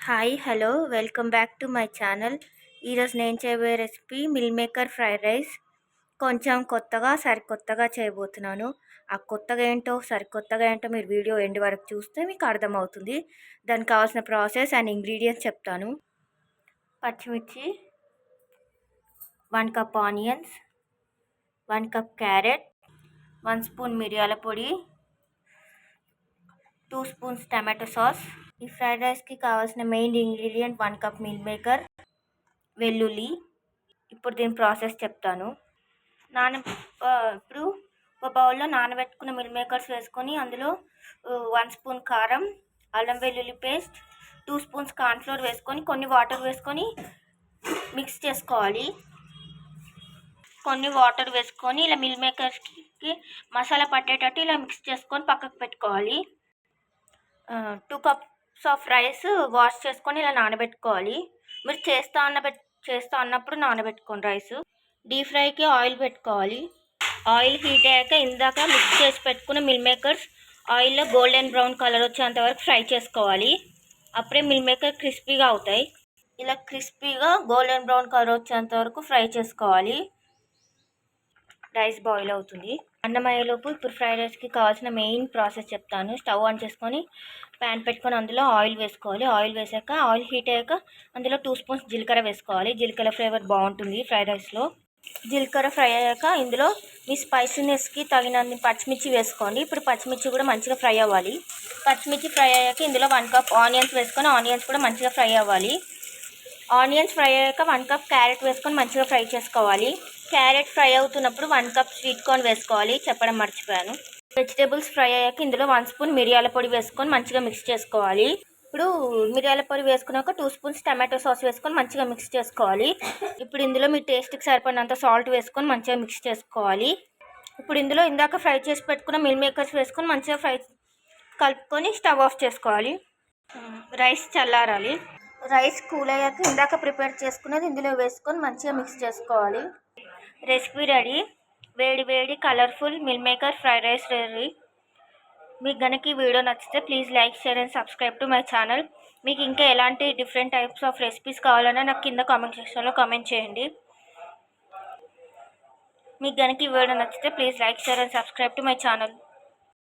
Hi hello welcome back to my channel. ఈరోజు నేను చేయబోయే recipe meal maker fried rice. కొంచెం కొత్తగా సరికొత్తగా చేయబోతున్నాను. ఆ కొత్తగా ఏంటో సరికొత్తగా ఏంటో మీరు వీడియో ఎండ్ వరకు చూస్తే మీకు అర్థమవుతుంది. దానికి కావాల్సిన ప్రాసెస్ అండ్ ఇంగ్రీడియంట్స్ చెప్తాను. పచ్చిమిర్చి, 1 cup onions, 1 cup carrot, 1 spoon మిరియాల పొడి, 2 స్పూన్స్ టమాటో సాస్. ఈ ఫ్రైడ్ రైస్కి కావాల్సిన main ingredient 1 cup meal maker, వెల్లుల్లి. ఇప్పుడు దీని ప్రాసెస్ చెప్తాను. ఇప్పుడు ఒక బౌల్లో నానబెట్టుకున్న మిల్ మేకర్స్ వేసుకొని అందులో 1 స్పూన్ కారం, అల్లం వెల్లుల్లి పేస్ట్, 2 స్పూన్స్ కార్న్ఫ్లోర్ వేసుకొని కొన్ని వాటర్ వేసుకొని మిక్స్ చేసుకోవాలి. కొన్ని వాటర్ వేసుకొని ఇలా మిల్ మేకర్స్కి మసాలా పట్టేటట్టు ఇలా మిక్స్ చేసుకొని పక్కకు పెట్టుకోవాలి. 2 కప్స్ ఆఫ్ రైస్ వాష్ చేసుకొని ఇలా నానబెట్టుకోవాలి. మీరు చేస్తా అన్నప్పుడు నానబెట్టుకోండి రైస్. డీప్ ఫ్రైకి ఆయిల్ పెట్టుకోవాలి. ఆయిల్ హీట్ అయ్యాక ఇందాక మిక్స్ చేసి పెట్టుకున్న మిల్ మేకర్స్ ఆయిల్లో గోల్డెన్ బ్రౌన్ కలర్ వచ్చేంత వరకు ఫ్రై చేసుకోవాలి. అప్పుడే మిల్ మేకర్ క్రిస్పీగా అవుతాయి. ఇలా క్రిస్పీగా గోల్డెన్ బ్రౌన్ కలర్ వచ్చేంత వరకు ఫ్రై చేసుకోవాలి. రైస్ బాయిల్ అవుతుంది. అన్నం అయ్యేలోపు ఇప్పుడు ఫ్రైడ్ రైస్కి కావాల్సిన మెయిన్ ప్రాసెస్ చెప్తాను. స్టవ్ ఆన్ చేసుకొని ప్యాన్ పెట్టుకొని అందులో ఆయిల్ వేసుకోవాలి. ఆయిల్ వేసాక ఆయిల్ హీట్ అయ్యాక అందులో 2 స్పూన్స్ జీలకర్ర వేసుకోవాలి. జీలకర్ర ఫ్లేవర్ బాగుంటుంది ఫ్రైడ్ రైస్లో. జీలకర్ర ఫ్రై అయ్యాక ఇందులో మీ స్పైసీనెస్కి తగినన్ని పచ్చిమిర్చి వేసుకోండి. ఇప్పుడు పచ్చిమిర్చి కూడా మంచిగా ఫ్రై అవ్వాలి. పచ్చిమిర్చి ఫ్రై అయ్యాక ఇందులో 1 కప్ ఆనియన్స్ వేసుకొని ఆనియన్స్ కూడా మంచిగా ఫ్రై అవ్వాలి. ఆనియన్స్ ఫ్రై అయ్యాక 1 కప్ క్యారెట్ వేసుకొని మంచిగా ఫ్రై చేసుకోవాలి. క్యారెట్ ఫ్రై అవుతున్నప్పుడు 1 కప్ స్వీట్ కార్న్ వేసుకోవాలి, చెప్పడం మర్చిపోయాను. వెజిటేబుల్స్ ఫ్రై అయ్యాక ఇందులో 1 స్పూన్ మిరియాల పొడి వేసుకొని మంచిగా మిక్స్ చేసుకోవాలి. ఇప్పుడు మిరియాల పొడి వేసుకున్నాక 2 స్పూన్స్ టమాటో సాస్ వేసుకొని మంచిగా మిక్స్ చేసుకోవాలి. ఇప్పుడు ఇందులో మీ టేస్ట్కి సరిపడినంత సాల్ట్ వేసుకొని మంచిగా మిక్స్ చేసుకోవాలి. ఇప్పుడు ఇందులో ఇందాక ఫ్రై చేసి పెట్టుకున్న మిల్ మేకర్స్ వేసుకొని మంచిగా కలుపుకొని స్టవ్ ఆఫ్ చేసుకోవాలి. రైస్ చల్లారాలి. రైస్ కూల్ అయ్యాక ఇందాక ప్రిపేర్ చేసుకున్నది ఇందులో వేసుకొని మంచిగా మిక్స్ చేసుకోవాలి. Recipe ready. వేడి వేడి colourful meal maker fried rice ready. మీకు కనుక ఈ వీడియో నచ్చితే please like, share and subscribe to my channel. మీకు ఇంకా ఎలాంటి డిఫరెంట్ టైప్స్ ఆఫ్ రెసిపీస్ కావాలన్నా నాకు కింద కామెంట్ సెక్షన్లో కామెంట్ చేయండి. మీకు కనుక ఈ వీడియో నచ్చితే please like, share and subscribe to my channel.